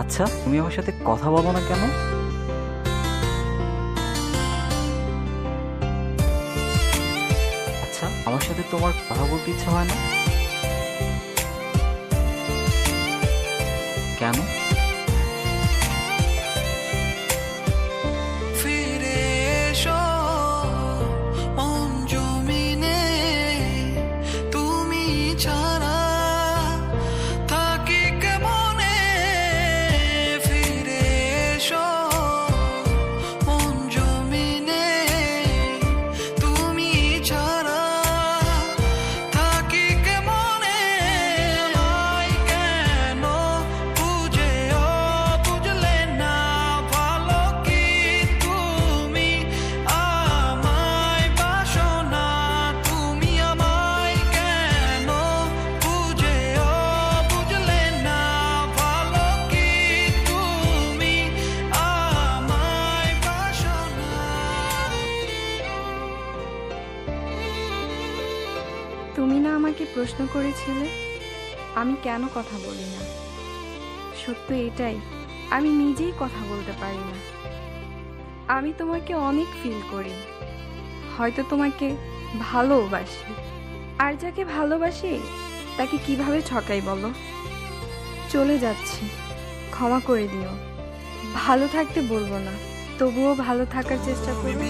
আচ্ছা, তুমি আমার সাথে কথা বলো না কেন? আচ্ছা, আমার সাথে তোমার কথা বলতে ইচ্ছা হয় না কেন? ফিরে এসো মন জমিনে, তুমি ছাড়া থাকি কেমনে। ফিরে এসো মন জমিনে, তুমি ছাড়া থাকি কেমনে। আমায় কেন বুঝেও বুঝলে না, ভালো কি তুমি আমায় বাসো না। তুমি আমায় কেন বুঝেও বুঝলে না, ভালো কি তুমি আমায় বাসো না। তুমি না আমাকে প্রশ্ন করেছিলে আমি কেন কথা বলি না? সত্য এটাই, আমি নিজেই কথা বলতে পারি না। আমি তোমাকে অনেক ফিল করি, হয়তো তোমাকে ভালোবাসি। আর যাকে ভালোবাসি তাকে কিভাবে ঠকাই বলো? চলে যাচ্ছি, ক্ষমা করে দিও। ভালো থাকতে বলবো না, তবুও ভালো থাকার চেষ্টা করবো।